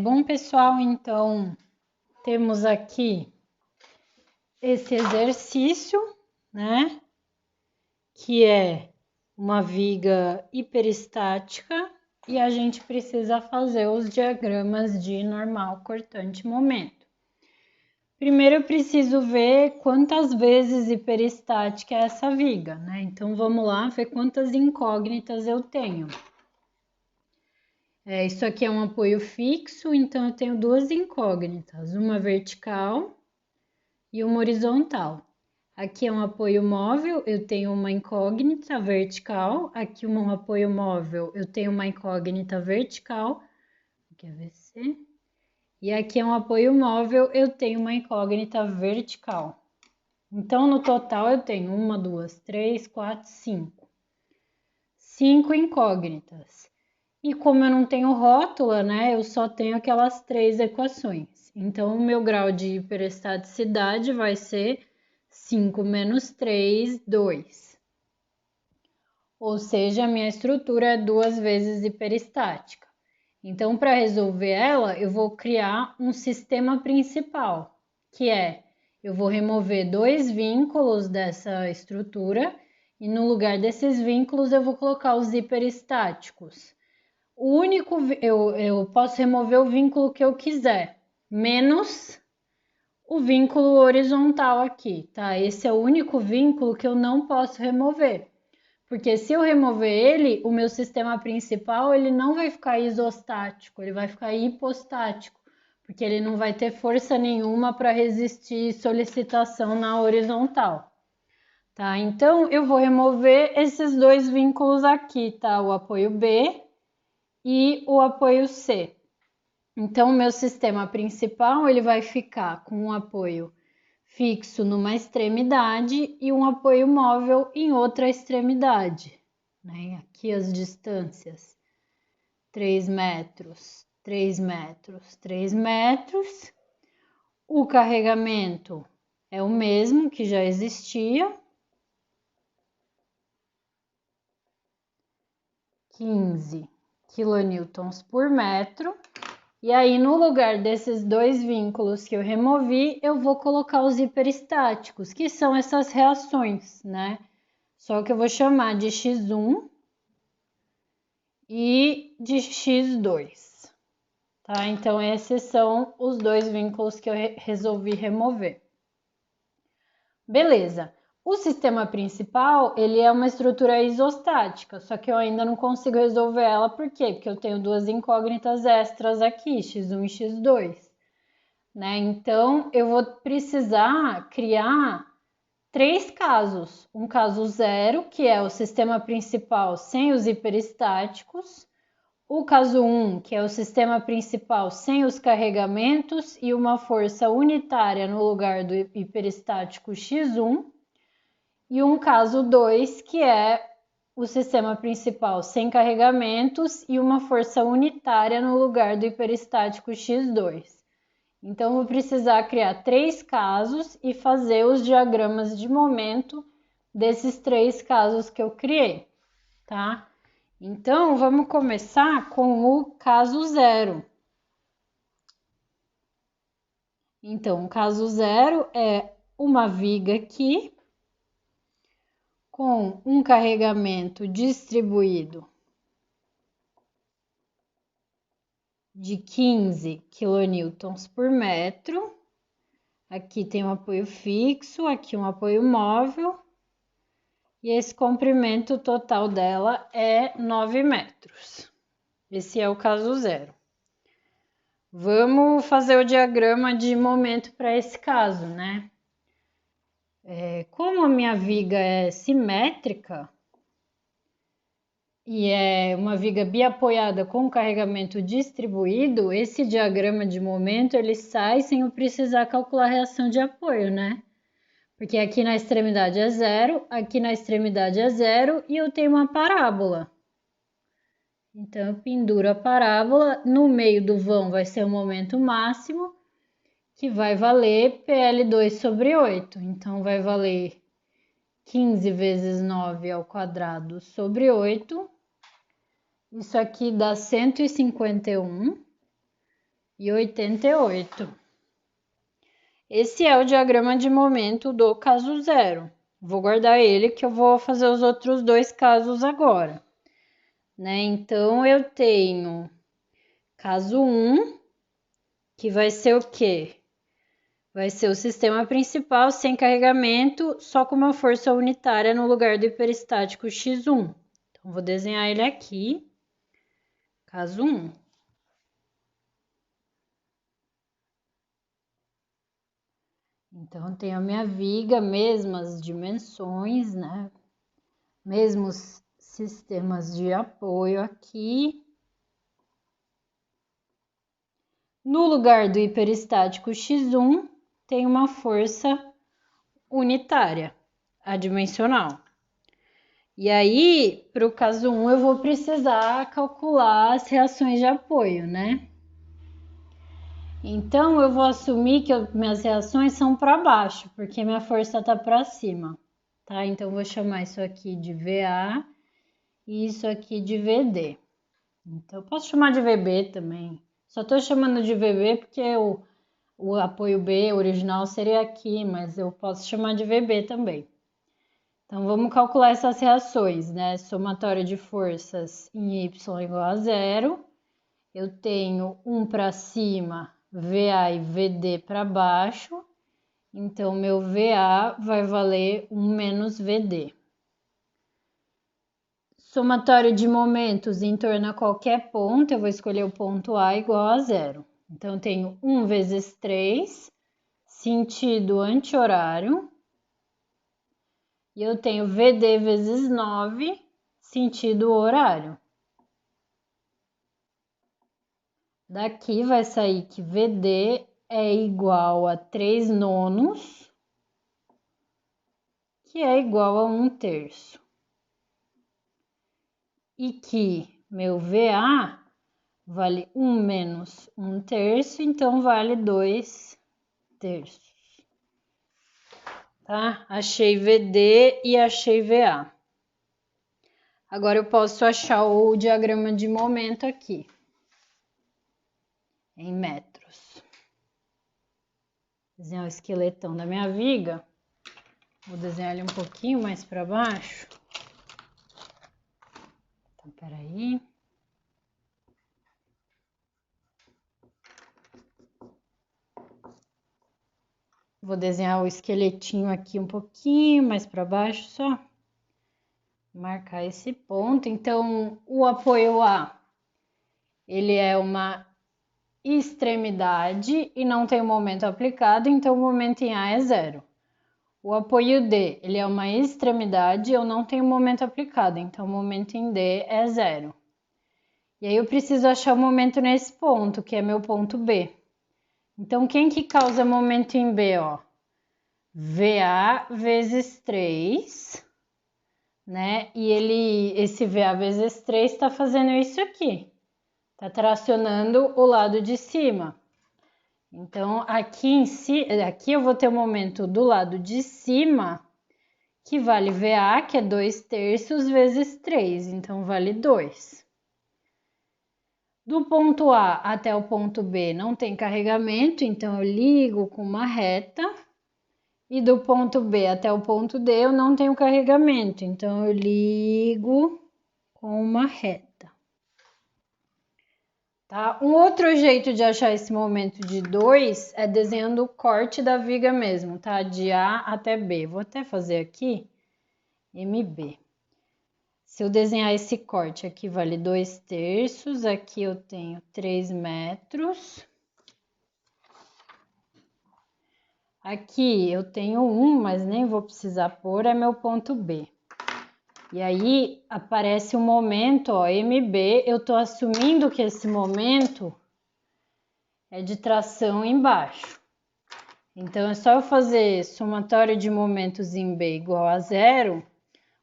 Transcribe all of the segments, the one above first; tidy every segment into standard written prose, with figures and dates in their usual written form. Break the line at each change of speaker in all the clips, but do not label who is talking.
Bom, pessoal, então temos aqui esse exercício, né? Que é uma viga hiperestática e a gente precisa fazer os diagramas de normal, cortante, momento. Primeiro eu preciso ver quantas vezes hiperestática é essa viga, né? Então vamos lá ver quantas incógnitas eu tenho. Isso aqui é um apoio fixo, então eu tenho duas incógnitas, uma vertical e uma horizontal. Aqui é um apoio móvel, eu tenho uma incógnita vertical. Aqui um apoio móvel, eu tenho uma incógnita vertical. Aqui é VC. E aqui é um apoio móvel, eu tenho uma incógnita vertical. Então, no total, eu tenho 1, 2, 3, 4, 5. 5 incógnitas. E como eu não tenho rótula, né, eu só tenho aquelas 3 equações. Então, o meu grau de hiperestaticidade vai ser 5 menos 3, 2. Ou seja, a minha estrutura é 2 vezes hiperestática. Então, para resolver ela, eu vou criar um sistema principal, que é, eu vou remover 2 vínculos dessa estrutura e no lugar desses vínculos eu vou colocar os hiperestáticos. Eu posso remover o vínculo que eu quiser, menos o vínculo horizontal aqui, tá? Esse é o único vínculo que eu não posso remover, porque se eu remover ele, o meu sistema principal ele não vai ficar isostático, ele vai ficar hipostático, porque ele não vai ter força nenhuma para resistir solicitação na horizontal. Tá? Então eu vou remover esses dois vínculos aqui, tá? O apoio B e o apoio C. Então, o meu sistema principal ele vai ficar com um apoio fixo numa extremidade e um apoio móvel em outra extremidade. Né? Aqui as distâncias: 3 metros, 3 metros, 3 metros. O carregamento é o mesmo que já existia, 15 quilonewtons por metro. E aí, no lugar desses dois vínculos que eu removi, eu vou colocar os hiperestáticos, que são essas reações, né? Só que eu vou chamar de X1 e de X2, tá? Então, esses são os dois vínculos que eu resolvi remover. Beleza. O sistema principal, ele é uma estrutura isostática, só que eu ainda não consigo resolver ela, por quê? Porque eu tenho duas incógnitas extras aqui, x1 e x2, né? Então, eu vou precisar criar 3 casos. Um caso zero, que é o sistema principal sem os hiperestáticos, o caso 1, que é o sistema principal sem os carregamentos e uma força unitária no lugar do hiperestático x1, e um caso 2, que é o sistema principal sem carregamentos e uma força unitária no lugar do hiperestático x2. Então, vou precisar criar 3 casos e fazer os diagramas de momento desses 3 casos que eu criei, tá? Então, vamos começar com o caso zero. Então, o caso zero é uma viga aqui, com um carregamento distribuído de 15 quilonewtons por metro. Aqui tem um apoio fixo, aqui um apoio móvel. E esse comprimento total dela é 9 metros. Esse é o caso zero. Vamos fazer o diagrama de momento para esse caso, né? Como a minha viga é simétrica, e é uma viga biapoiada com carregamento distribuído, esse diagrama de momento ele sai sem eu precisar calcular a reação de apoio, né? Porque aqui na extremidade é zero, aqui na extremidade é zero e eu tenho uma parábola. Então, eu penduro a parábola, no meio do vão vai ser o momento máximo, que vai valer PL2 sobre 8. Então, vai valer 15 vezes 9 ao quadrado sobre 8. Isso aqui dá 151. e 88. Esse é o diagrama de momento do caso zero. Vou guardar ele que eu vou fazer os outros dois casos agora, né? Então, eu tenho caso 1, que vai ser o quê? Vai ser o sistema principal sem carregamento, só com uma força unitária no lugar do hiperestático X1. Então, vou desenhar ele aqui, caso 1. Então, tenho a minha viga, mesmas dimensões, né? Mesmos sistemas de apoio aqui. No lugar do hiperestático X1, tem uma força unitária, adimensional. E aí, para o caso 1, eu vou precisar calcular as reações de apoio, né? Então, eu vou assumir que minhas reações são para baixo, porque minha força está para cima, tá? Então, eu vou chamar isso aqui de VA e isso aqui de VD. Então, eu posso chamar de VB também. Só estou chamando de VB porque o apoio B original seria aqui, mas eu posso chamar de VB também. Então, vamos calcular essas reações, né? Somatório de forças em Y igual a 0. Eu tenho 1 para cima, VA e VD para baixo. Então, meu VA vai valer 1 menos VD. Somatório de momentos em torno a qualquer ponto, eu vou escolher o ponto A igual a 0. Então, eu tenho 1 vezes 3, sentido anti-horário. E eu tenho VD vezes 9, sentido horário. Daqui vai sair que VD é igual a 3 nonos, que é igual a 1 terço. E que meu VA vale 1 menos 1 terço, então vale 2 terços. Tá? Achei VD e achei VA. Agora eu posso achar o diagrama de momento aqui, em metros. Desenhar o esqueletão da minha viga. Vou desenhar ele um pouquinho mais para baixo. Então, peraí. Vou desenhar o esqueletinho aqui um pouquinho mais para baixo só. Marcar esse ponto. Então, o apoio A, ele é uma extremidade e não tem o momento aplicado, então o momento em A é 0. O apoio D, ele é uma extremidade e eu não tenho momento aplicado, então o momento em D é 0. E aí eu preciso achar o momento nesse ponto, que é meu ponto B. Então, quem que causa momento em B, ó? VA vezes 3, né? E esse VA vezes 3 está fazendo isso aqui. Está tracionando o lado de cima. Então, aqui eu vou ter o momento do lado de cima, que vale VA, que é 2 terços vezes 3, então vale 2. Do ponto A até o ponto B não tem carregamento, então eu ligo com uma reta. E do ponto B até o ponto D eu não tenho carregamento, então eu ligo com uma reta. Tá? Um outro jeito de achar esse momento de 2 é desenhando o corte da viga mesmo, tá? De A até B. Vou até fazer aqui, MB. Se eu desenhar esse corte aqui, vale 2 terços, aqui eu tenho 3 metros. Aqui eu tenho 1, mas nem vou precisar pôr, é meu ponto B. E aí aparece um momento, ó, MB, eu tô assumindo que esse momento é de tração embaixo. Então, é só eu fazer somatório de momentos em B igual a 0,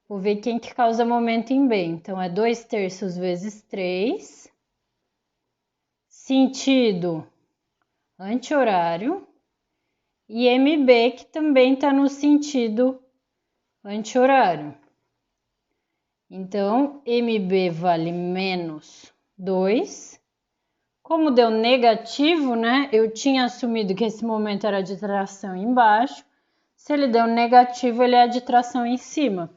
vou ver quem que causa momento em B. Então, é 2 terços vezes 3, sentido anti-horário, e MB, que também está no sentido anti-horário. Então, MB vale menos 2, Como deu negativo, né? Eu tinha assumido que esse momento era de tração embaixo. Se ele deu negativo, ele é de tração em cima.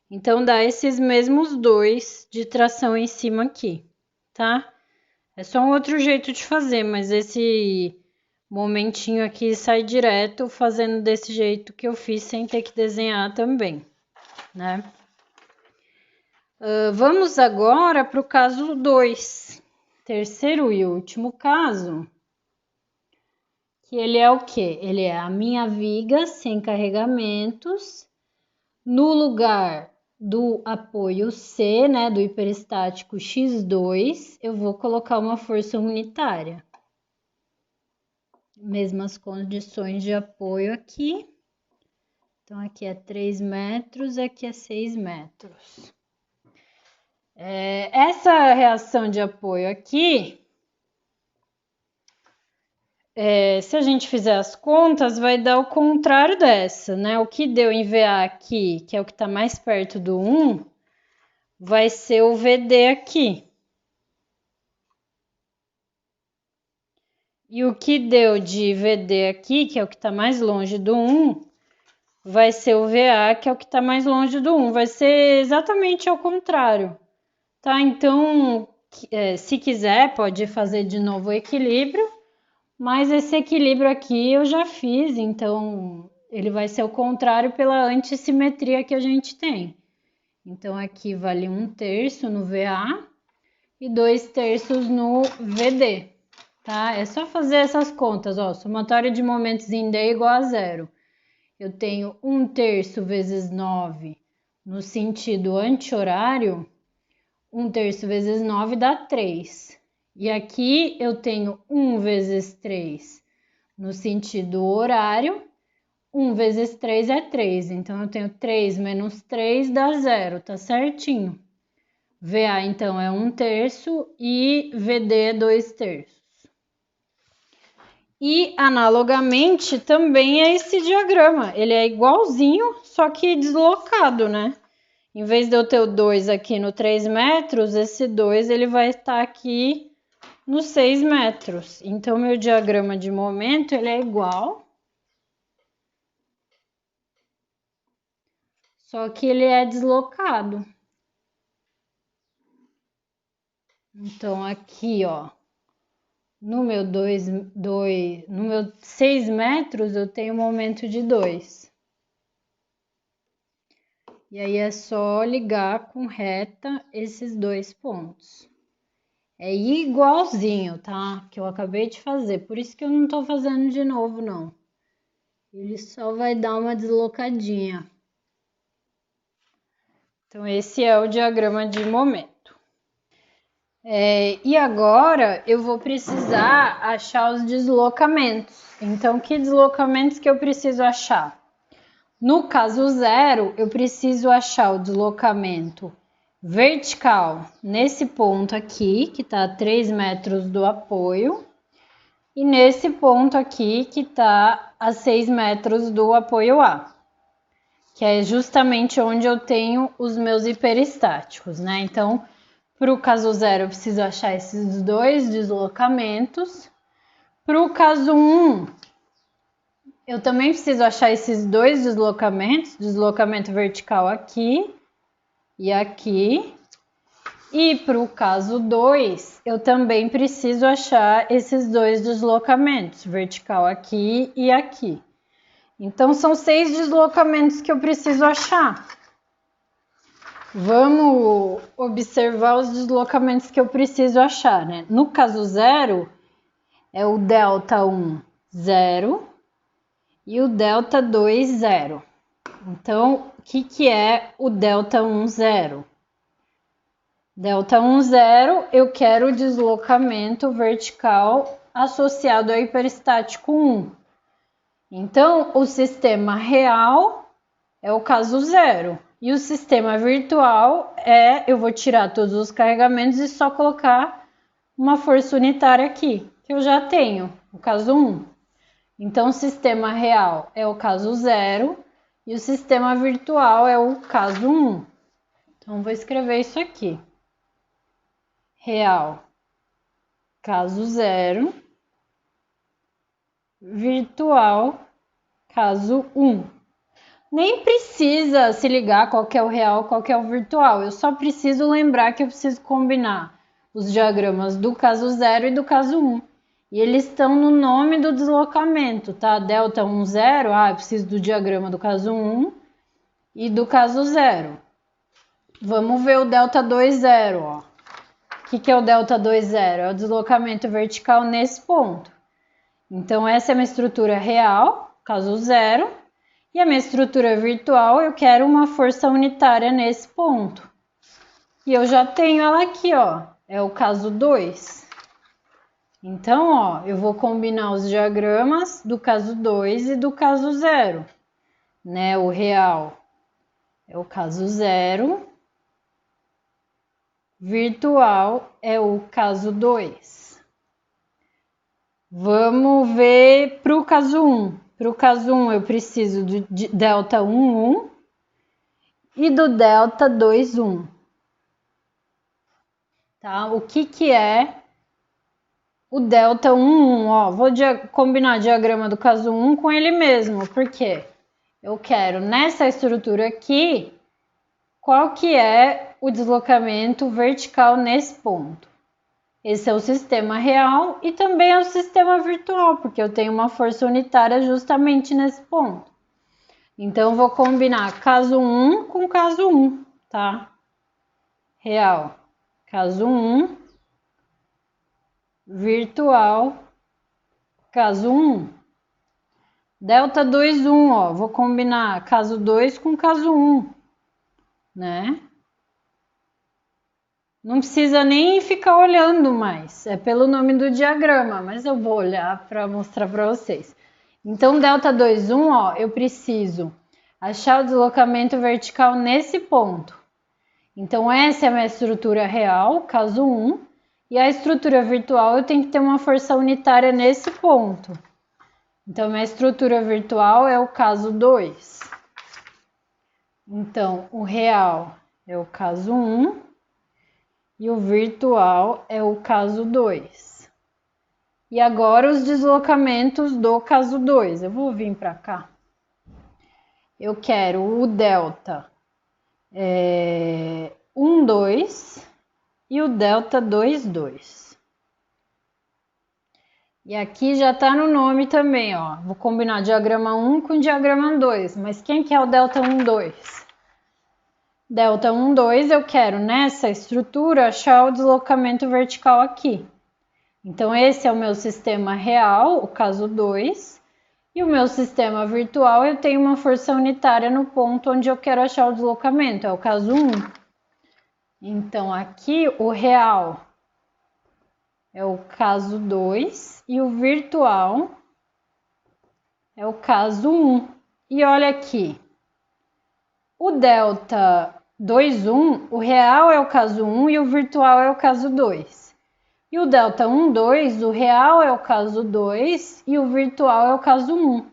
Então, dá esses mesmos dois de tração em cima aqui, tá? É só um outro jeito de fazer, mas esse momentinho aqui sai direto fazendo desse jeito que eu fiz, sem ter que desenhar também, né? Vamos agora para o caso 2. Terceiro e último caso, que ele é o quê? Ele é a minha viga sem carregamentos, no lugar do apoio C, né, do hiperestático X2, eu vou colocar uma força unitária. Mesmas condições de apoio aqui. Então, aqui é 3 metros, aqui é 6 metros. Essa reação de apoio aqui, se a gente fizer as contas, vai dar o contrário dessa, né? O que deu em VA aqui, que é o que está mais perto do 1, vai ser o VD aqui. E o que deu de VD aqui, que é o que está mais longe do 1, vai ser o VA, que é o que está mais longe do 1. Vai ser exatamente ao contrário, tá? Então, se quiser, pode fazer de novo o equilíbrio, mas esse equilíbrio aqui eu já fiz, então ele vai ser o contrário pela antissimetria que a gente tem. Então, aqui vale 1/3 no VA e 2/3 no VD. Tá? É só fazer essas contas, ó, somatório de momentos em D é igual a 0. Eu tenho 1/3 vezes 9 no sentido anti-horário, 1/3 vezes 9 dá 3. E aqui eu tenho 1 vezes 3 no sentido horário, 1 vezes 3 é 3, então eu tenho 3 menos 3 dá 0, tá certinho? VA então é 1/3 e VD é 2/3. E, analogamente, também é esse diagrama. Ele é igualzinho, só que deslocado, né? Em vez de eu ter o 2 aqui no 3 metros, esse 2 ele vai estar aqui nos 6 metros. Então, meu diagrama de momento ele é igual, só que ele é deslocado. Então, aqui, ó, no meu 6 metros, eu tenho momento de 2. E aí é só ligar com reta esses dois pontos. É igualzinho, tá? Que eu acabei de fazer, por isso que eu não tô fazendo de novo, não. Ele só vai dar uma deslocadinha. Então, esse é o diagrama de momento. E agora, eu vou precisar achar os deslocamentos. Então, que deslocamentos que eu preciso achar? No caso 0, eu preciso achar o deslocamento vertical nesse ponto aqui, que está a 3 metros do apoio, e nesse ponto aqui, que está a 6 metros do apoio A, que é justamente onde eu tenho os meus hiperestáticos, né? Então, para o caso 0, eu preciso achar esses dois deslocamentos. Para o caso 1, eu também preciso achar esses dois deslocamentos, deslocamento vertical aqui e aqui. E para o caso 2, eu também preciso achar esses dois deslocamentos, vertical aqui e aqui. Então, são 6 deslocamentos que eu preciso achar. Vamos observar os deslocamentos que eu preciso achar, né? No caso 0, é o delta 1, 0 e o delta 2, 0. Então, o que é o delta 1, 0? Delta 1, 0, eu quero o deslocamento vertical associado ao hiperestático 1. Então, o sistema real é o caso 0. E o sistema virtual eu vou tirar todos os carregamentos e só colocar uma força unitária aqui, que eu já tenho, o caso 1. Então, o sistema real é o caso 0 e o sistema virtual é o caso 1. Então, vou escrever isso aqui. Real, caso 0, virtual, caso 1. Nem precisa se ligar qual que é o real, qual que é o virtual. Eu só preciso lembrar que eu preciso combinar os diagramas do caso 0 e do caso 1. E eles estão no nome do deslocamento, tá? Delta 1, 0, eu preciso do diagrama do caso 1 e do caso 0. Vamos ver o delta 2, 0, ó. O que é o delta 2, 0? É o deslocamento vertical nesse ponto. Então, essa é a minha estrutura real, caso 0. E a minha estrutura virtual, eu quero uma força unitária nesse ponto. E eu já tenho ela aqui, ó. É o caso 2. Então, ó, eu vou combinar os diagramas do caso 2 e do caso 0. Né? O real é o caso 0. Virtual é o caso 2. Vamos ver para o caso 1. Para o caso 1 eu preciso do delta 1, 1 e do delta 2, 1. Tá? O que é o delta 1, 1? Ó, vou combinar o diagrama do caso 1 com ele mesmo. Por quê? Eu quero nessa estrutura aqui, qual que é o deslocamento vertical nesse ponto? Esse é o sistema real e também é o sistema virtual, porque eu tenho uma força unitária justamente nesse ponto. Então, eu vou combinar caso 1 com caso 1, tá? Real, caso 1, virtual, caso 1. Delta 2, 1, ó, vou combinar caso 2 com caso 1, né? Não precisa nem ficar olhando mais, é pelo nome do diagrama, mas eu vou olhar para mostrar para vocês. Então, delta 2, 1, ó, eu preciso achar o deslocamento vertical nesse ponto. Então, essa é a minha estrutura real, caso 1, e a estrutura virtual eu tenho que ter uma força unitária nesse ponto. Então, minha estrutura virtual é o caso 2. Então, o real é o caso 1. E o virtual é o caso 2. E agora os deslocamentos do caso 2. Eu vou vir para cá. Eu quero o delta 1, 2 e o delta 2, 2. E aqui já está no nome também, ó. Vou combinar diagrama 1 com diagrama 2. Mas quem que é o delta 1, 2? Delta 1, 2, eu quero nessa estrutura achar o deslocamento vertical aqui. Então, esse é o meu sistema real, o caso 2. E o meu sistema virtual, eu tenho uma força unitária no ponto onde eu quero achar o deslocamento, é o caso 1. Então, aqui o real é o caso 2 e o virtual é o caso 1. E olha aqui, o delta 2, 1, o real é o caso 1 e o virtual é o caso 2. E o delta 1, 2, o real é o caso 2 e o virtual é o caso 1.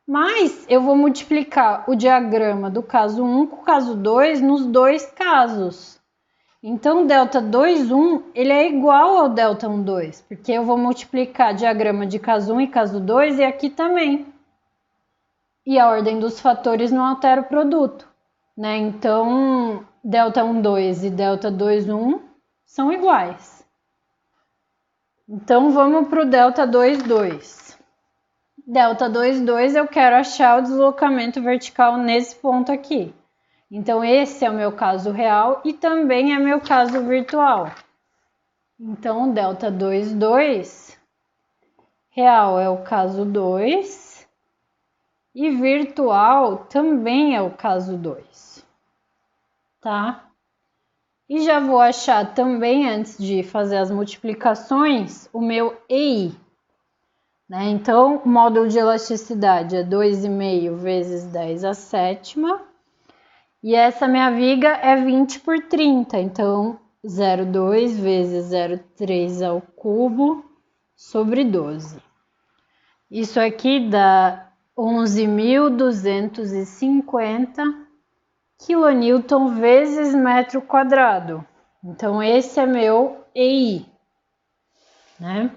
Mas eu vou multiplicar o diagrama do caso 1 com o caso 2 nos dois casos. Então, o delta 2, 1, ele é igual ao delta 1, 2, porque eu vou multiplicar diagrama de caso 1 e caso 2 e aqui também. E a ordem dos fatores não altera o produto, né? Então, delta 1, 2 e delta 2, 1 são iguais. Então, vamos para o delta 2, 2. Delta 2, 2, eu quero achar o deslocamento vertical nesse ponto aqui. Então, esse é o meu caso real e também é meu caso virtual. Então, delta 2, 2, real é o caso 2 e virtual também é o caso 2, tá? E já vou achar também, antes de fazer as multiplicações, o meu EI. Né? Então, o módulo de elasticidade é 2,5 vezes 10 a sétima. E essa minha viga é 20 por 30. Então, 0,2 vezes 0,3 ao cubo sobre 12. Isso aqui dá 11.250 quilonewton vezes metro quadrado. Então, esse é meu EI. né?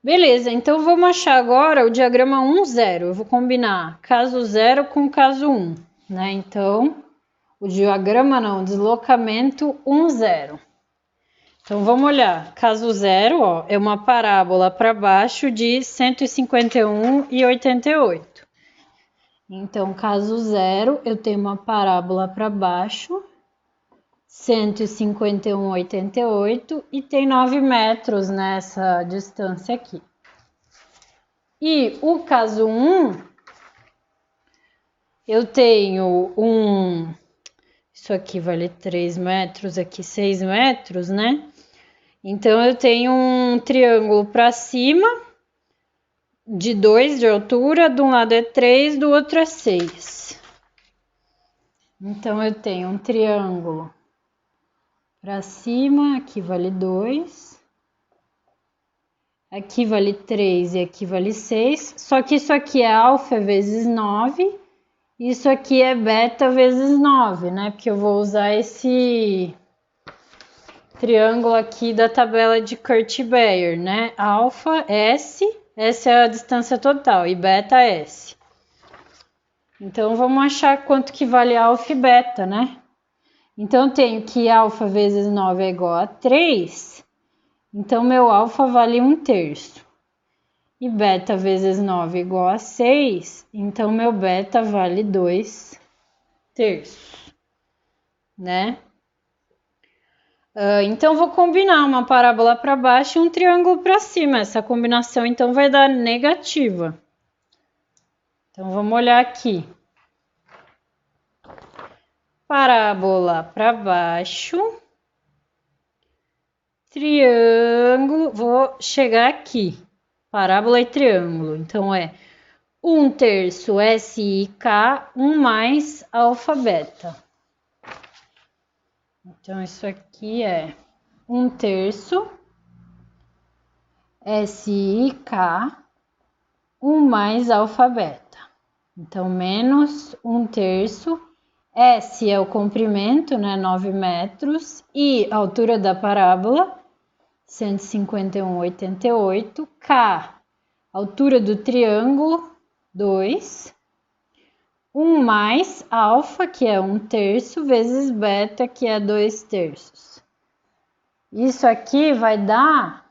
Beleza, então vamos achar agora o diagrama 1, 0. Eu vou combinar caso 0 com caso 1, né? Então, o diagrama não, deslocamento 1, 0. Então, vamos olhar. Caso 0, ó, é uma parábola para baixo de 151,88. Então, caso 0, eu tenho uma parábola para baixo, 151,88, e tem 9 metros nessa distância aqui. E o caso 1, eu tenho isso aqui vale 3 metros, aqui 6 metros, né? Então, eu tenho um triângulo para cima, de 2 de altura, de um lado é 3, do outro é 6. Então, eu tenho um triângulo para cima, aqui vale 2. Aqui vale 3 e aqui vale 6. Só que isso aqui é alfa vezes 9. Isso aqui é beta vezes 9, né? Porque eu vou usar esse triângulo aqui da tabela de Kurt-Beyer, né? Alfa, S, S é a distância total, e beta, S. Então, vamos achar quanto que vale alfa e beta, né? Então, eu tenho que alfa vezes 9 é igual a 3. Então, meu alfa vale 1/3. E beta vezes 9 é igual a 6. Então, meu beta vale 2/3, né? Então, vou combinar uma parábola para baixo e um triângulo para cima. Essa combinação, então, vai dar negativa. Então, vamos olhar aqui. Parábola para baixo. Triângulo. Vou chegar aqui. Parábola e triângulo. Então, é 1/3 SIK, 1 mais alfa beta. Então, isso aqui é 1/3 SIK, 1 mais alfa beta. Então, menos 1/3. S é o comprimento, né? 9 metros. E a altura da parábola, 151,88. K, altura do triângulo, 2. 1 mais alfa, que é 1/3, vezes beta, que é 2/3. Isso aqui vai dar...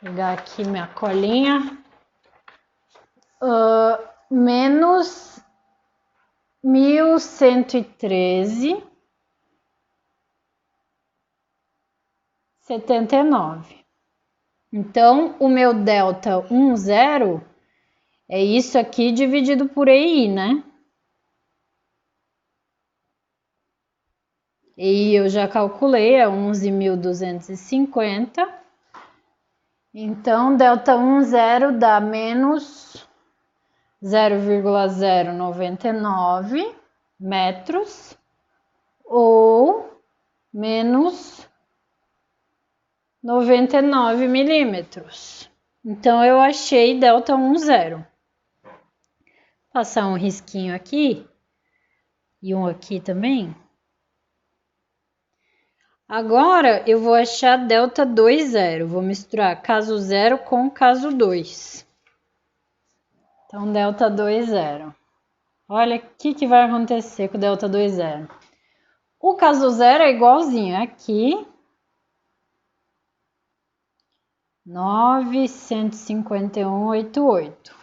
Vou pegar aqui minha colinha. Menos 1.113,79. Então, o meu delta 1, 0 é isso aqui dividido por EI, né? EI eu já calculei, é 11.250. Então, delta 1, 0 dá menos 0,099 metros ou menos 99 milímetros. Então, eu achei delta 1, 0. Passar um risquinho aqui e um aqui também. Agora, eu vou achar delta 2, 0. Vou misturar caso 0 com caso 2. Então, delta 2, 0. Olha o que vai acontecer com o delta 2, 0. O caso 0 é igualzinho aqui. 951,88.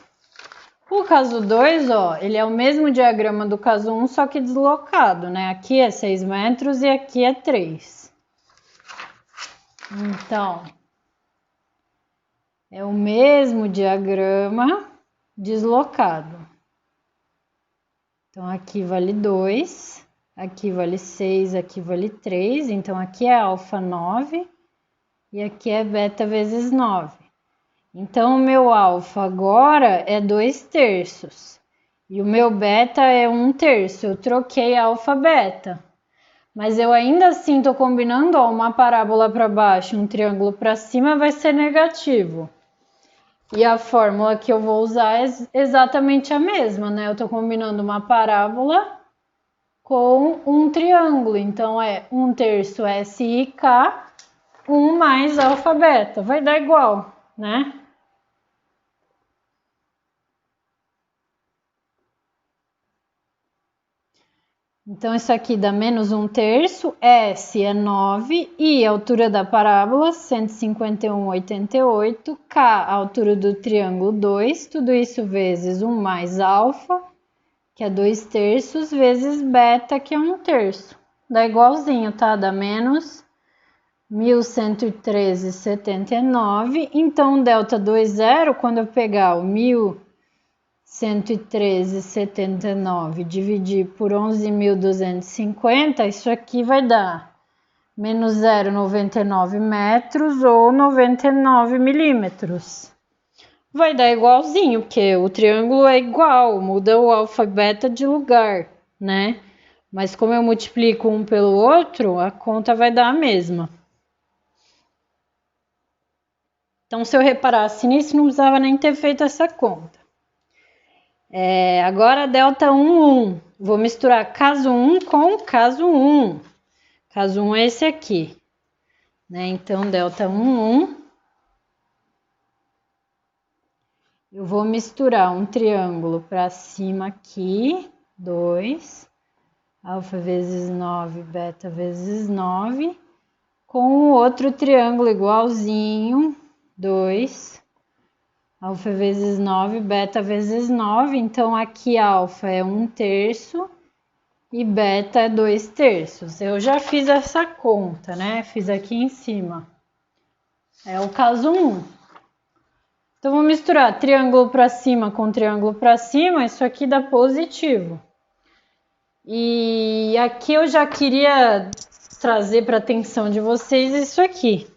O caso 2, ó, ele é o mesmo diagrama do caso 1, só que deslocado, né? Aqui é 6 metros e aqui é 3. Então, é o mesmo diagrama deslocado. Então, aqui vale 2, aqui vale 6, aqui vale 3. Então, aqui é alfa 9 e aqui é beta vezes 9. Então, o meu alfa agora é 2/3 e o meu beta é 1/3. Eu troquei alfa beta. Mas eu ainda assim estou combinando, ó, uma parábola para baixo e um triângulo para cima vai ser negativo. E a fórmula que eu vou usar é exatamente a mesma, né? Eu estou combinando uma parábola com um triângulo. Então, é 1/3 SIK 1 mais alfa beta, vai dar igual, né? Então, isso aqui dá menos 1/3, S é 9, I a altura da parábola, 151,88, K a altura do triângulo 2, tudo isso vezes 1 mais alfa, que é 2/3, vezes beta, que é 1/3. Dá igualzinho, tá? Dá menos 1113,79. Então, delta 20, quando eu pegar o 1113,79 dividir por 11.250, isso aqui vai dar menos 0,99 metros ou 99 milímetros. Vai dar igualzinho, porque o triângulo é igual, muda o alfa e beta de lugar, né? Mas como eu multiplico um pelo outro, a conta vai dar a mesma. Então, se eu reparasse nisso, não precisava nem ter feito essa conta. Agora, delta 1, 1. Vou misturar caso 1 com caso 1. Caso 1 é esse aqui, né? Então, delta 1, 1. Eu vou misturar um triângulo para cima aqui, 2. Alfa vezes 9, beta vezes 9. Com o outro triângulo igualzinho, 2. Alfa vezes 9, beta vezes 9. Então, aqui alfa é 1/3 e beta é 2/3. Eu já fiz essa conta, né? Fiz aqui em cima. É o caso 1. Então, vou misturar triângulo para cima com triângulo para cima. Isso aqui dá positivo. E aqui eu já queria trazer para a atenção de vocês isso aqui.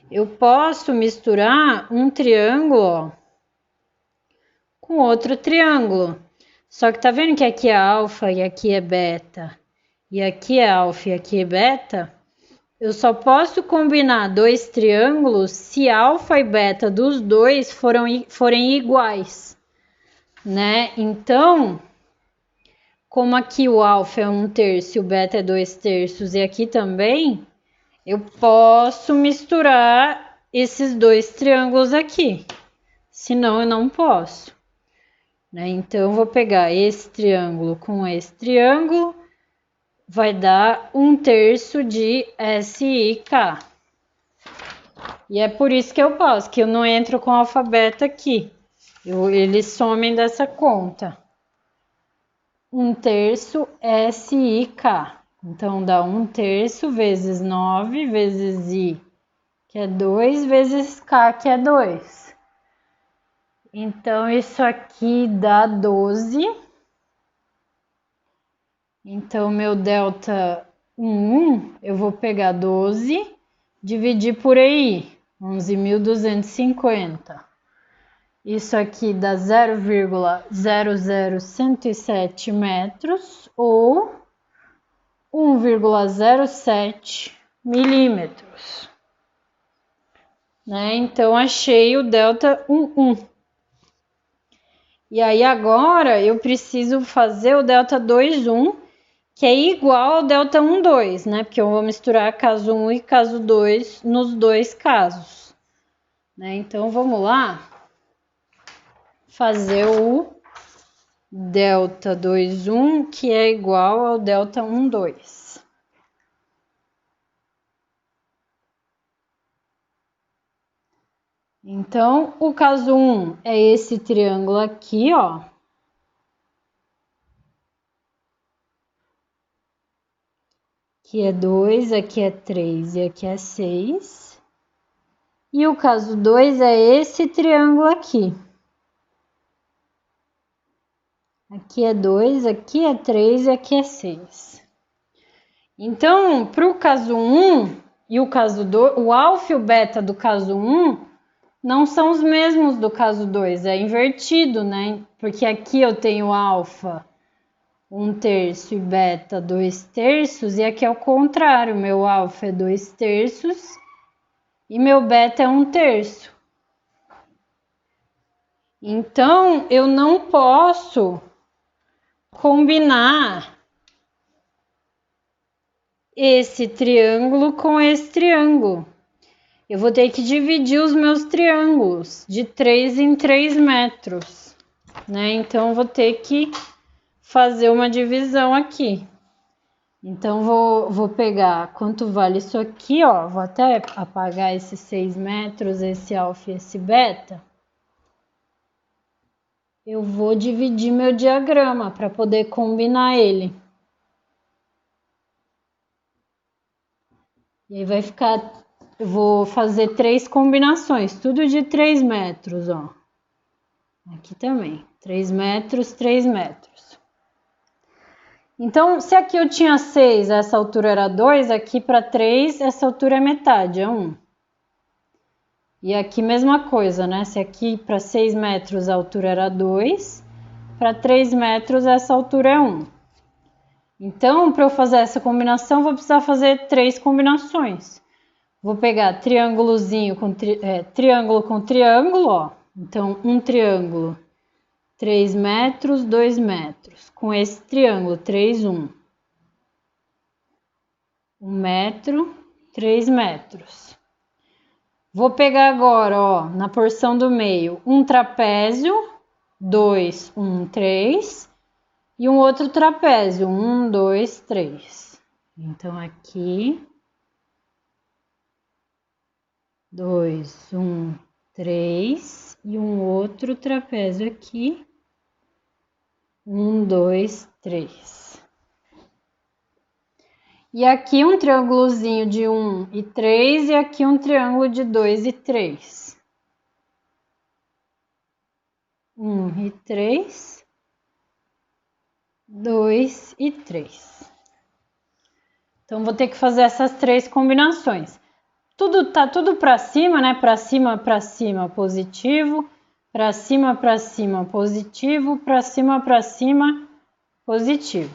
Eu posso misturar um triângulo, ó, com outro triângulo. Só que tá vendo que aqui é alfa e aqui é beta, e aqui é alfa e aqui é beta? Eu só posso combinar dois triângulos se alfa e beta dos dois forem iguais, né? Então, como aqui o alfa é 1/3 e o beta é 2/3 e aqui também, eu posso misturar esses dois triângulos aqui, senão eu não posso, né? Então, eu vou pegar esse triângulo com esse triângulo, vai dar 1/3 de SIK. E é por isso que eu posso, que eu não entro com alfabeto aqui. Eles somem dessa conta. 1/3 SIK. Então, dá 1/3 vezes 9 vezes I, que é 2, vezes K, que é 2. Então, isso aqui dá 12. Então, meu delta 1, eu vou pegar 12, dividir por aí, 11.250. Isso aqui dá 0,00107 metros ou 1,07 milímetros. Né? Então, achei o delta 1. E aí, agora, eu preciso fazer o delta 2,1, que é igual ao delta 1,2, né? Porque eu vou misturar caso 1 e caso 2 nos dois casos. Né? Então, vamos lá fazer o delta 2,1, que é igual ao delta 1,2. Então, o caso 1 é esse triângulo aqui, ó. Aqui é 2, aqui é 3 e aqui é 6. E o caso 2 é esse triângulo aqui. Aqui é 2, aqui é 3 e aqui é 6. Então, para o caso 1 e o caso 2, o alfa e o beta do caso 1 não são os mesmos do caso 2, é invertido, né? Porque aqui eu tenho alfa 1/3 e beta 2/3, e aqui é o contrário, meu alfa é 2/3 e meu beta é 1/3. Então, eu não posso combinar esse triângulo com esse triângulo. Eu vou ter que dividir os meus triângulos de 3 em 3 metros, né? Então, vou ter que fazer uma divisão aqui. Então, vou pegar quanto vale isso aqui, ó. Vou até apagar esses 6 metros, esse alfa e esse beta. Eu vou dividir meu diagrama para poder combinar ele. E aí vai ficar... Eu vou fazer 3 combinações, tudo de 3 metros, ó. Aqui também, 3 metros, 3 metros. Então, se aqui eu tinha 6, essa altura era 2, aqui para 3, essa altura é metade, é 1. E aqui mesma coisa, né? Se aqui para 6 metros a altura era 2, para 3 metros essa altura é 1. Então, para eu fazer essa combinação, vou precisar fazer 3 combinações. Vou pegar triângulozinho com triângulo com triângulo, ó. Então, um triângulo, 3 metros, 2 metros. Com esse triângulo, 3, 1. 1 metro, 3 metros. Vou pegar agora, ó, na porção do meio, um trapézio, 2, 1, 3. E um outro trapézio, 1, 2, 3. Então, aqui... 2, 1, 3 e um outro trapézio aqui, 1, 2, 3. E aqui um triângulozinho de 1 e 3 e aqui um triângulo de 2 e 3. 1 e 3, 2 e 3. Então, vou ter que fazer essas 3 combinações. Tá tudo para cima, né? Para cima, positivo. Para cima, positivo. Para cima, positivo.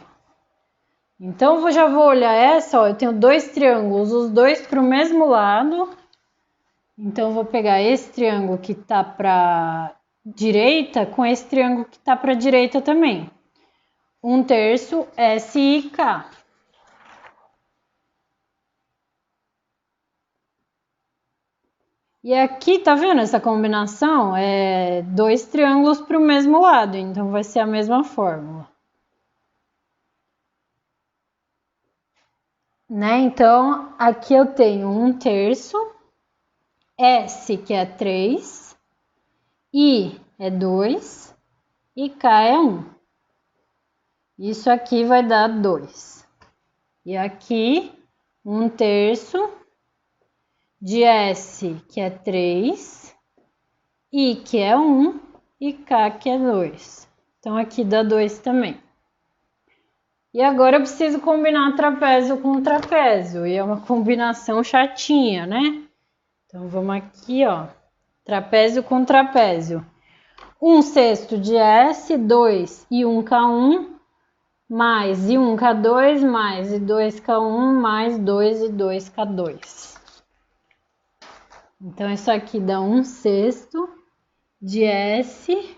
Então, já vou olhar essa, ó. Eu tenho 2 triângulos, os dois para o mesmo lado. Então, vou pegar esse triângulo que tá para direita com esse triângulo que tá para direita também. 1/3 SIK. E aqui, tá vendo essa combinação? É 2 triângulos para o mesmo lado, então vai ser a mesma fórmula. Né? Então, aqui eu tenho 1/3, S que é 3, I é 2 e K é 1. Isso aqui vai dar 2. E aqui, 1/3 de S, que é 3, I, que é 1, e K, que é 2. Então, aqui dá 2 também. E agora eu preciso combinar trapézio com trapézio, e é uma combinação chatinha, né? Então, vamos aqui, ó, trapézio com trapézio. 1/6 de S, 2 e 1K1, mais I1K2, mais I2K1, mais 2 e 2K2. Então, isso aqui dá 1/6 de S,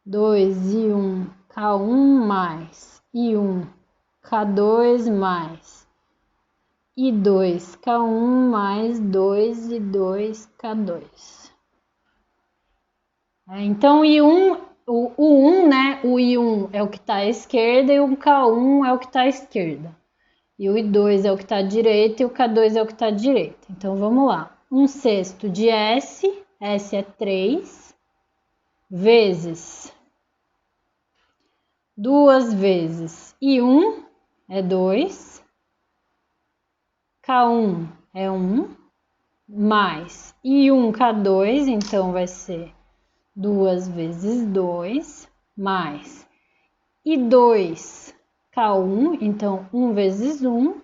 2 e 1K1 mais I1K2 mais I2K1 mais 2 e 2K2. Então, o 1, né? O I1 é o que está à esquerda e o K1 é o que está à esquerda. E o I2 é o que está à direita e o K2 é o que está à direita. Então, vamos lá. 1/6 de S, S é 3, vezes 2 vezes I1 é 2, K1 é 1, mais I1K2, então vai ser 2 vezes 2, mais I2K1, então 1 vezes 1,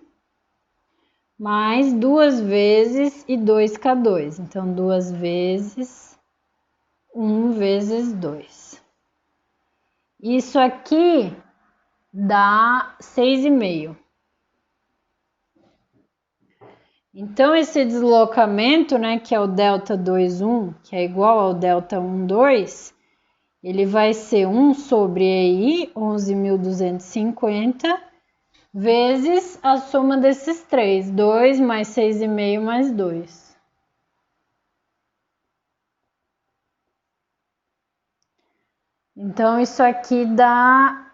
mais 2 vezes I2K2, então 2 vezes 1 vezes 2. Isso aqui dá 6,5. Então, esse deslocamento, né, que é o delta 2,1, que é igual ao delta 1,2, ele vai ser 1 sobre EI, 11.250, vezes a soma desses três, 2 mais 6,5 mais 2. Então, isso aqui dá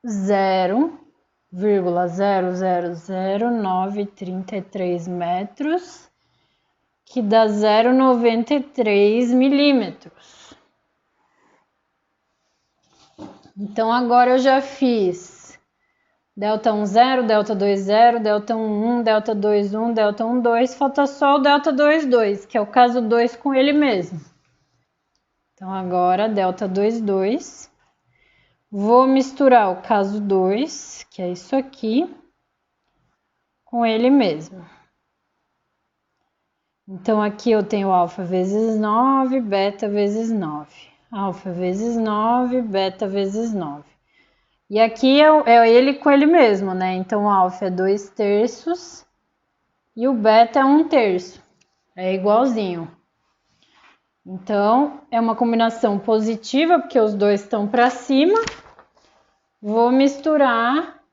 0,0000933 metros, que dá 0,93 milímetros. Então, agora eu já fiz delta 1, 0, delta 2, 0, delta 1, 1, delta 2, 1, delta 1, 2. Falta só o delta 2, 2, que é o caso 2 com ele mesmo. Então, agora, delta 2, 2. Vou misturar o caso 2, que é isso aqui, com ele mesmo. Então, aqui eu tenho alfa vezes 9, beta vezes 9. Alfa vezes 9, beta vezes 9. E aqui é ele com ele mesmo, né? Então, o alfa é 2/3 e o beta é 1/3. É igualzinho. Então, é uma combinação positiva, porque os dois estão para cima. Vou misturar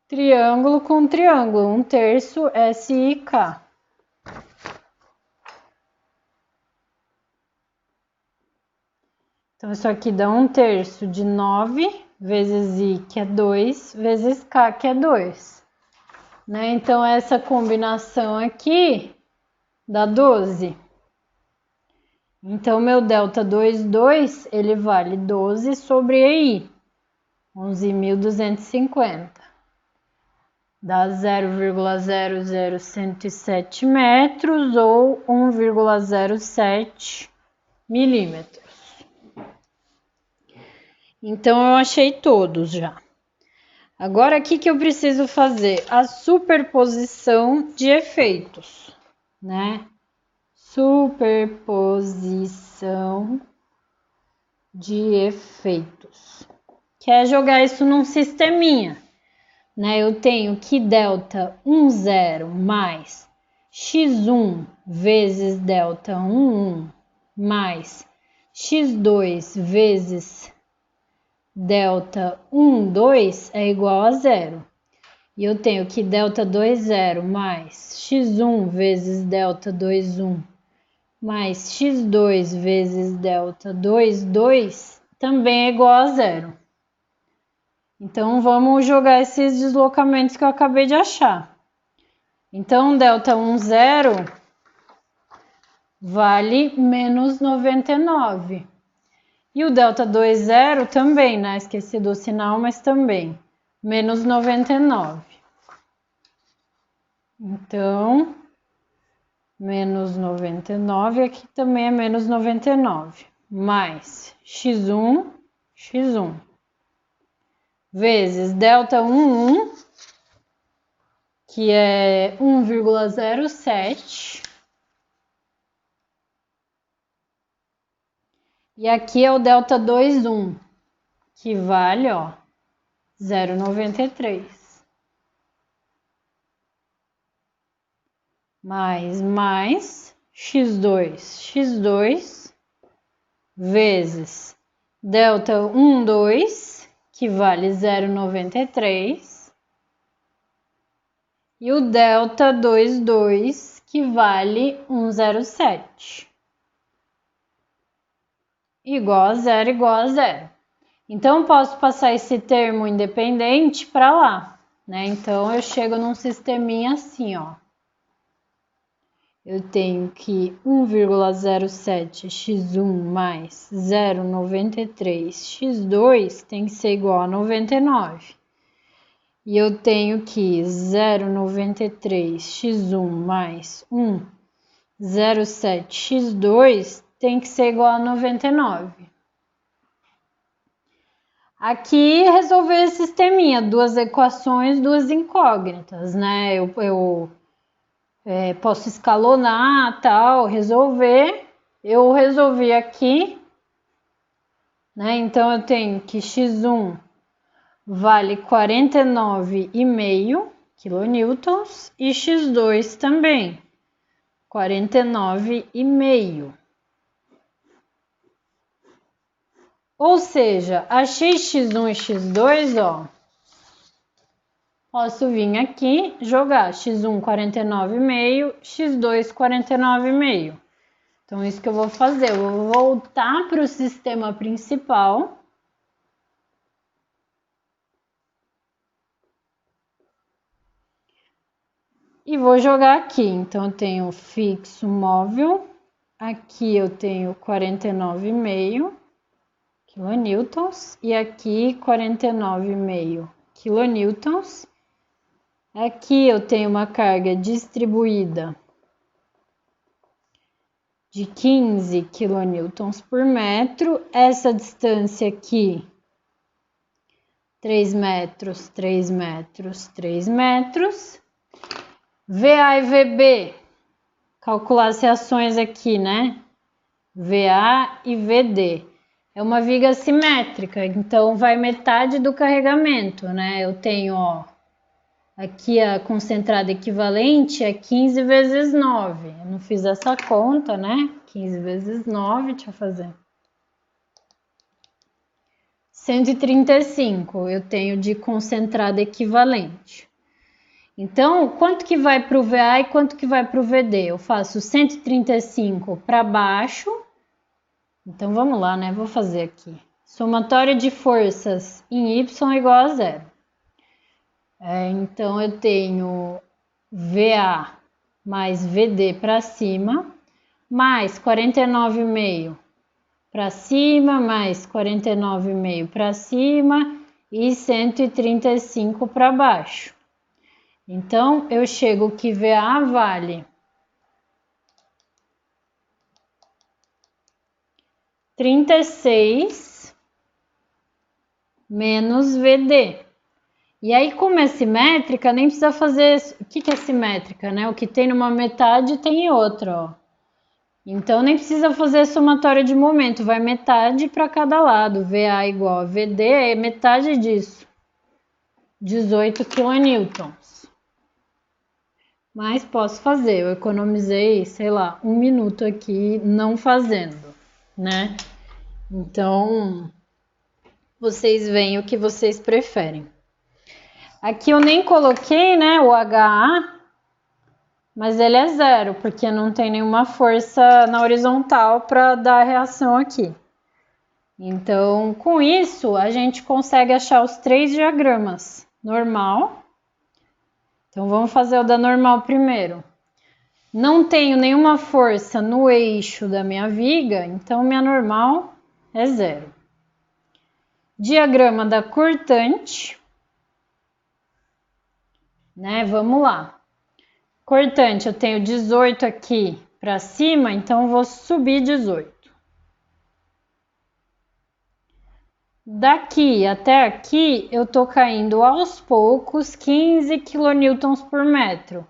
triângulo com triângulo, 1/3 SIK. Então, isso aqui dá 1/3 de 9 vezes I, que é 2, vezes K, que é 2. Né? Então, essa combinação aqui dá 12. Então, meu delta 2, 2, ele vale 12 sobre EI, 11.250. Dá 0,00107 metros ou 1,07 milímetros. Então, eu achei todos já. Agora, o que eu preciso fazer? A superposição de efeitos, né? Superposição de efeitos. Que é jogar isso num sisteminha, né? Eu tenho que delta 1, 0 mais x1 vezes delta 1, 1 mais x2 vezes delta 1, 2 é igual a 0. E eu tenho que delta 2, 0 mais x1 vezes delta 2, 1 mais x2 vezes delta 2, 2 também é igual a 0. Então, vamos jogar esses deslocamentos que eu acabei de achar. Então, delta 1, 0 vale menos 99. E o delta 2, 0 também, né? Esqueci do sinal, mas também. Menos 99. Então, menos 99, aqui também é menos 99. Mais x1, x1. Vezes delta 1, 1, que é 1,07. E aqui é o delta 2, 1, que vale, ó, 0,93. Mais x2 vezes delta 1, 2, que vale 0,93. E o delta 2, 2, que vale 1,07. Igual a 0, igual a 0. Então, eu posso passar esse termo independente para lá, né? Então, eu chego num sisteminha assim, ó. Eu tenho que 1,07 x1 mais 0,93 x2 tem que ser igual a 99. E eu tenho que 0,93 x1 mais 1,07 x2 tem que ser igual a 99. Aqui, resolver esse sisteminha, duas equações, duas incógnitas, né? Eu posso escalonar, tal, resolver. Eu resolvi aqui, né? Então, eu tenho que x1 vale 49,5 quilonewtons e x2 também, 49,5. Ou seja, achei x1 e x2, ó, Posso vir aqui jogar x1 49,5, x2 49,5. Então, isso que eu vou fazer, eu vou voltar para o sistema principal. E vou jogar aqui. Então, eu tenho fixo móvel. Aqui eu tenho 49,5 kN. E aqui 49,5 kN. Aqui eu tenho uma carga distribuída de 15 kN por metro. Essa distância aqui, 3 metros, 3 metros, 3 metros. VA e VB, calcular as reações aqui, né? VA e VD. É uma viga simétrica, então vai metade do carregamento, né? Eu tenho, ó, aqui a concentrada equivalente é 15 vezes 9. Eu não fiz essa conta, né? 15 vezes 9, deixa eu fazer. 135 eu tenho de concentrada equivalente. Então, quanto que vai para o VA e quanto que vai para o VD? Eu faço 135 para baixo. Então, vamos lá, né? Vou fazer aqui. Somatório de forças em Y igual a 0. Então, eu tenho VA mais VD para cima, mais 49,5 para cima, mais 49,5 para cima e 135 para baixo. Então, eu chego que VA vale 36 menos VD. E aí, como é simétrica, nem precisa fazer... O que é simétrica, né? O que tem numa metade tem em outra, ó. Então, nem precisa fazer somatória de momento, vai metade para cada lado. VA igual a VD é metade disso. 18 kN. Mas posso fazer, eu economizei, sei lá, 1 minuto aqui não fazendo, né? Então, vocês veem o que vocês preferem. Aqui eu nem coloquei, né, o HA, mas ele é 0, porque não tem nenhuma força na horizontal para dar a reação aqui. Então, com isso, a gente consegue achar os 3 diagramas. Normal. Então, vamos fazer o da normal primeiro. Não tenho nenhuma força no eixo da minha viga, então minha normal é 0. Diagrama da cortante, né? Vamos lá. Cortante, eu tenho 18 aqui para cima, então vou subir 18. Daqui até aqui, eu tô caindo aos poucos 15 kN por metro.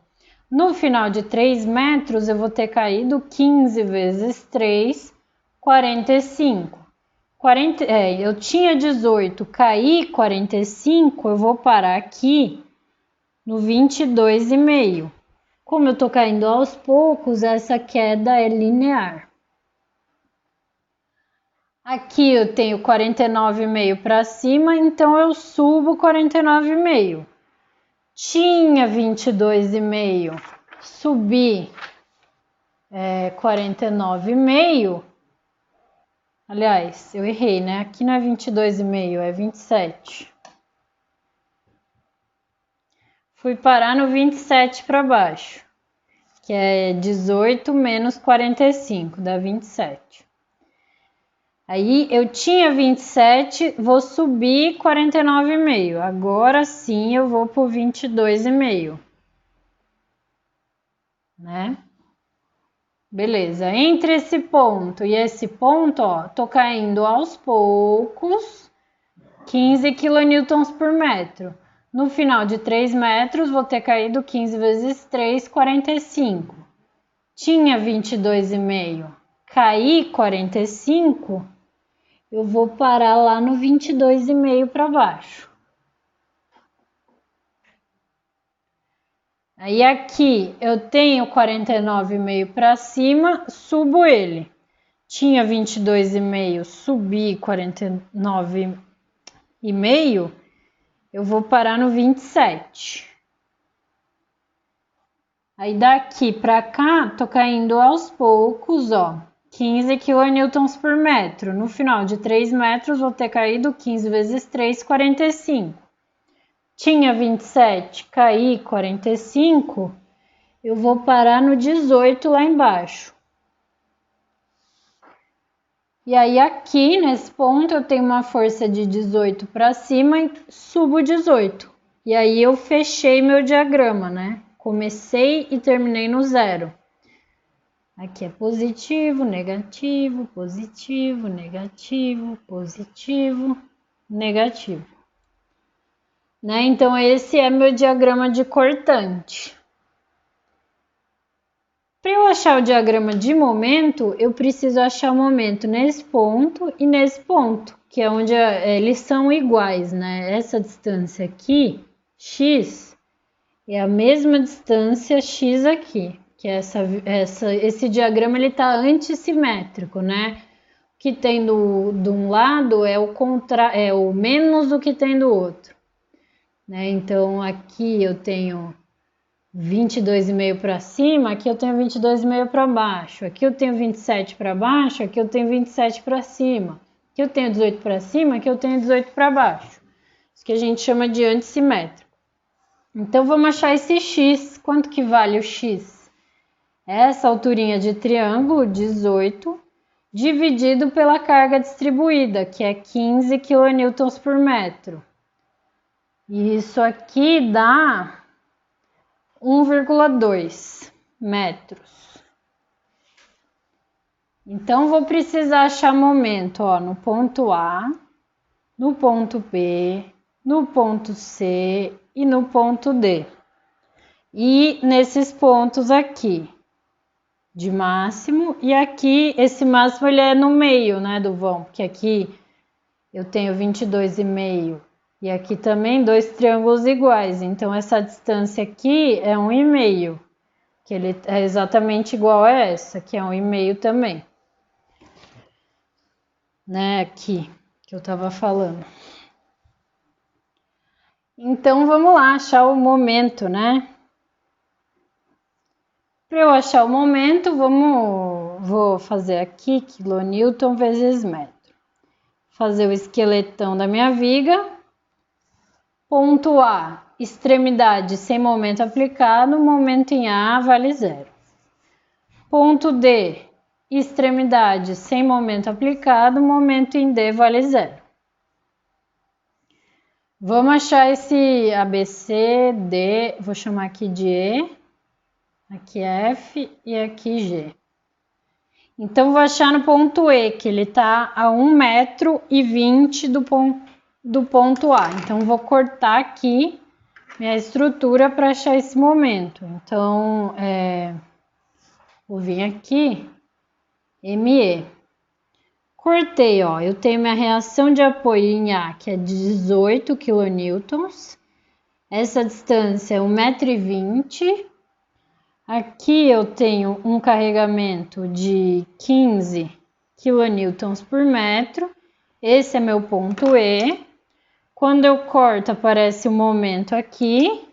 No final de 3 metros, eu vou ter caído 15 vezes 3, 45. Eu tinha 18, caí 45, eu vou parar aqui no 22,5. Como eu tô caindo aos poucos, essa queda é linear. Aqui eu tenho 49,5 para cima, então eu subo 49,5. Tinha 22,5, subi 49,5. Aliás, eu errei, né? Aqui não é 22,5, é 27. Fui parar no 27 para baixo, que é 18 menos 45, dá 27. Aí eu tinha 27, vou subir 49,5. Agora sim eu vou por 22,5. Né? Beleza. Entre esse ponto e esse ponto, ó, tô caindo aos poucos 15 kN por metro. No final de 3 metros, vou ter caído 15 vezes 3, 45. Tinha 22,5, caí 45. Eu vou parar lá no 22,5 para baixo. Aí aqui eu tenho 49,5 para cima, subo ele. Tinha 22,5, subi 49,5 eu vou parar no 27. Aí daqui para cá, tô caindo aos poucos, ó, 15 kN por metro. No final de 3 metros, vou ter caído 15 vezes 3, 45. Tinha 27, caí 45, eu vou parar no 18 lá embaixo. E aí aqui, nesse ponto, eu tenho uma força de 18 para cima e subo 18. E aí eu fechei meu diagrama, né? Comecei e terminei no zero. Aqui é positivo, negativo, positivo, negativo, positivo, negativo. Né? Então, esse é meu diagrama de cortante. Para eu achar o diagrama de momento, eu preciso achar o momento nesse ponto e nesse ponto, que é onde eles são iguais, né? Essa distância aqui, x, é a mesma distância x aqui, que esse diagrama ele está antissimétrico, né? O que tem de um lado é o menos do que tem do outro. Né? Então, aqui eu tenho 22,5 para cima, aqui eu tenho 22,5 para baixo, aqui eu tenho 27 para baixo, aqui eu tenho 27 para cima, aqui eu tenho 18 para cima, aqui eu tenho 18 para baixo. Isso que a gente chama de antissimétrico. Então, vamos achar esse x. Quanto que vale o x? Essa alturinha de triângulo, 18, dividido pela carga distribuída, que é 15 kN por metro. E isso aqui dá 1,2 metros. Então, vou precisar achar momento, ó, no ponto A, no ponto B, no ponto C e no ponto D. E nesses pontos aqui, de máximo, e aqui, esse máximo ele é no meio, né, do vão, porque aqui eu tenho 22,5 e aqui também dois triângulos iguais, então essa distância aqui é 1,5, que ele é exatamente igual a essa, que é 1,5 também. Né, aqui, que eu tava falando. Então, vamos lá, achar o momento, né? Para eu achar o momento, vou fazer aqui quilonewton vezes metro. Fazer o esqueletão da minha viga. Ponto A, extremidade sem momento aplicado, momento em A vale 0. Ponto D, extremidade sem momento aplicado, momento em D vale 0. Vamos achar esse ABC, D, vou chamar aqui de E, aqui é F e aqui G. Então, vou achar no ponto E, que ele está a 1,20 m do ponto A. Então, vou cortar aqui minha estrutura para achar esse momento. Então, vou vir aqui, ME. Cortei, ó, eu tenho minha reação de apoio em A, que é 18 kN. Essa distância é 1,20 m. Aqui eu tenho um carregamento de 15 kN por metro. Esse é meu ponto E. Quando eu corto, aparece o momento aqui.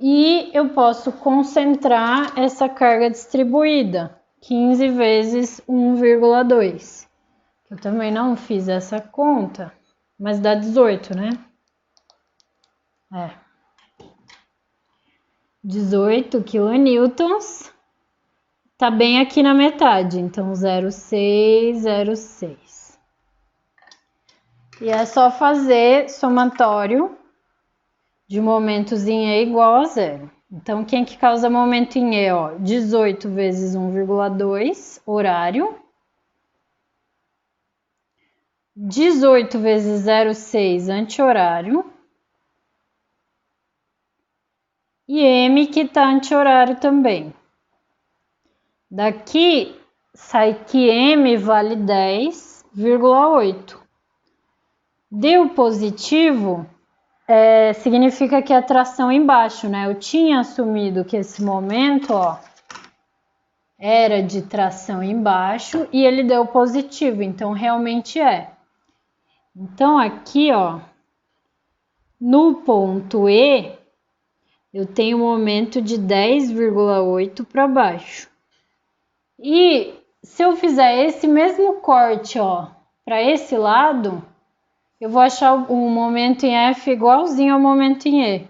E eu posso concentrar essa carga distribuída, 15 vezes 1,2. Eu também não fiz essa conta, mas dá 18, né? 18 kN, tá bem aqui na metade, então 0,606. E é só fazer somatório de momentos em E igual a 0. Então, quem que causa momento em E, ó? 18 vezes 1,2, horário. 18 vezes 0,6, anti-horário. E M que tá anti-horário também. Daqui sai que M vale 10,8. Deu positivo, significa que é tração embaixo, né? Eu tinha assumido que esse momento, ó, era de tração embaixo e ele deu positivo, então realmente é. Então aqui, ó, No ponto E, eu tenho um momento de 10,8 para baixo. E se eu fizer esse mesmo corte, ó, para esse lado, eu vou achar o momento em F igualzinho ao momento em E.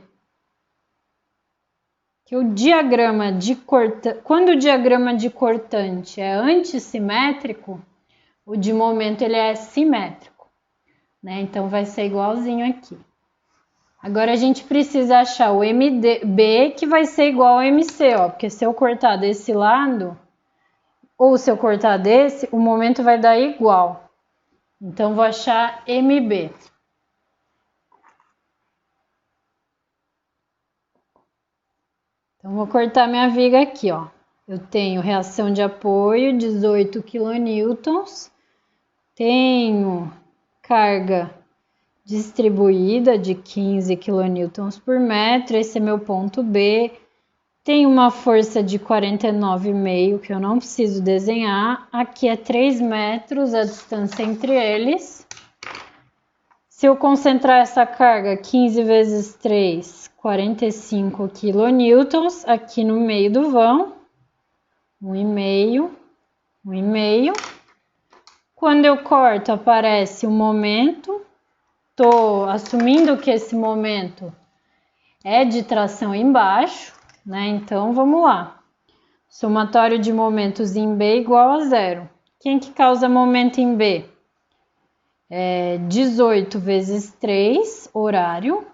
Que o diagrama de quando o diagrama de cortante é antissimétrico, o de momento ele é simétrico, né? Então vai ser igualzinho aqui. Agora a gente precisa achar o MB que vai ser igual ao MC, ó, porque se eu cortar desse lado ou se eu cortar desse, o momento vai dar igual. Então vou achar MB. Então vou cortar minha viga aqui, ó. Eu tenho reação de apoio 18 kN, tenho carga distribuída de 15 kN por metro, esse é meu ponto B. Tem uma força de 49,5 que eu não preciso desenhar. Aqui é 3 metros a distância entre eles. Se eu concentrar essa carga 15 vezes 3, 45 kN, aqui no meio do vão, 1,5, 1,5. Quando eu corto, aparece o momento. Estou assumindo que esse momento é de tração embaixo, né? Então, vamos lá. Somatório de momentos em B igual a zero. Quem que causa momento em B? 18 vezes 3, horário.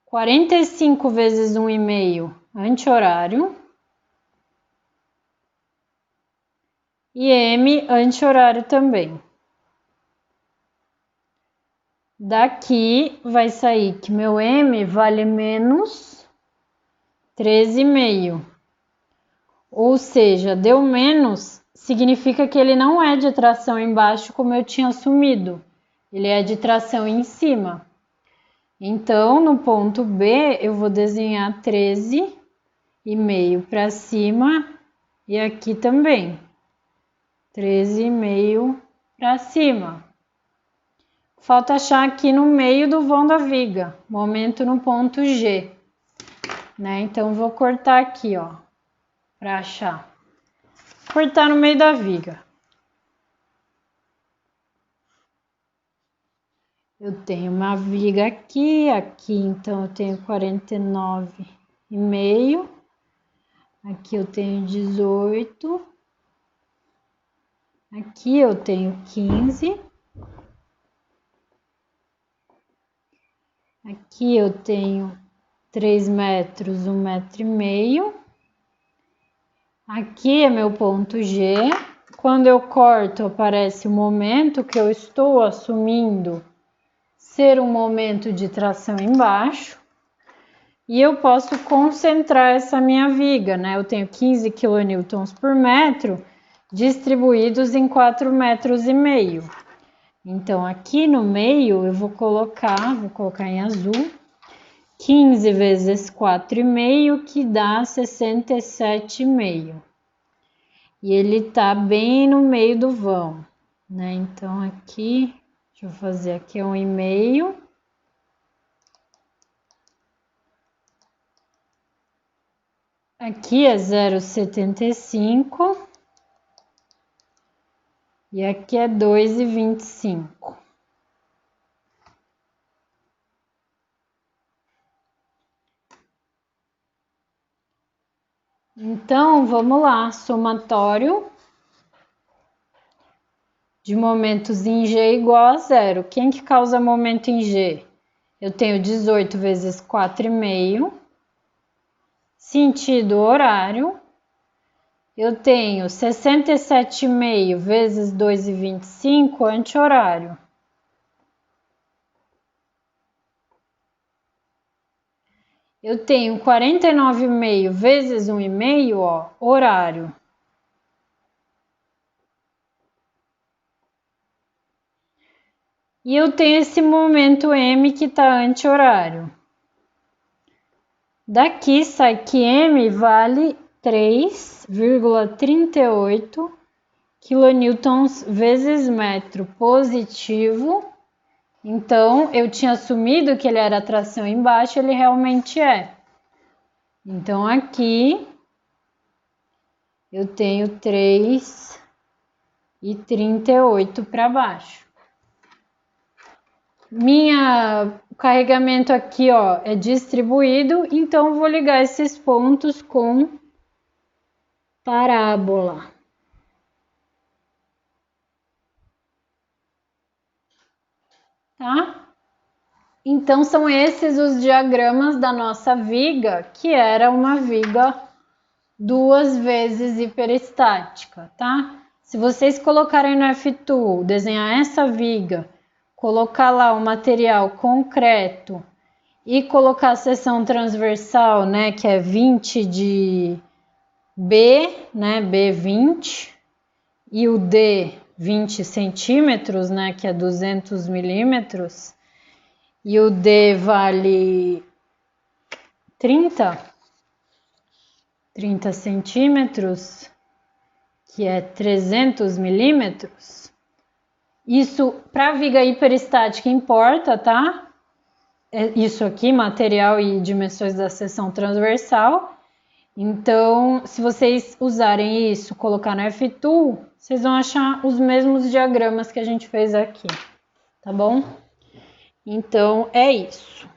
45 vezes 1,5, anti-horário. E M, anti-horário também. Daqui vai sair que meu M vale menos 13,5. Ou seja, deu menos, significa que ele não é de tração embaixo como eu tinha assumido. Ele é de tração em cima. Então, no ponto B, eu vou desenhar 13,5 para cima e aqui também. 13,5 para cima. Falta achar aqui no meio do vão da viga, momento no ponto G, né? Então, vou cortar aqui, ó, para achar. Cortar no meio da viga. Eu tenho uma viga aqui, então eu tenho 49,5. Aqui eu tenho 18. Aqui eu tenho 15. Aqui eu tenho 3 metros, 1,5 metro. Aqui é meu ponto G. Quando eu corto, aparece o momento que eu estou assumindo ser um momento de tração embaixo. E eu posso concentrar essa minha viga, né? Eu tenho 15 kN por metro distribuídos em 4,5 metros. Então, aqui no meio, eu vou colocar em azul, 15 vezes 4,5, que dá 67,5. E ele tá bem no meio do vão, né? Então, aqui, deixa eu fazer aqui 1,5. Aqui é 0,75. E aqui é 2,25. Então, vamos lá, somatório de momentos em G igual a zero. Quem que causa momento em G? Eu tenho 18 vezes 4,5, sentido horário. Eu tenho 67,5 vezes 2,25, anti-horário. Eu tenho 49,5 vezes 1,5, ó, horário. E eu tenho esse momento M que está anti-horário. Daqui sai que M vale 3,38 kN vezes metro positivo Então, eu tinha assumido que ele era tração embaixo, ele realmente é. Então, aqui eu tenho 3,38 para baixo. O carregamento aqui, ó, é distribuído, então eu vou ligar esses pontos com parábola. Tá? Então, são esses os diagramas da nossa viga, que era uma viga 2 vezes hiperestática, tá? Se vocês colocarem no F-Tool, desenhar essa viga, colocar lá o material concreto e colocar a seção transversal, né, que é 20 de B, né, B20, e o D 20 centímetros, né, que é 200 milímetros, e o D vale 30 centímetros, que é 300 milímetros. Isso para viga hiperestática importa, tá? Isso aqui, material e dimensões da seção transversal. Então, se vocês usarem isso, colocar no F-Tool, vocês vão achar os mesmos diagramas que a gente fez aqui, tá bom? Então, é isso.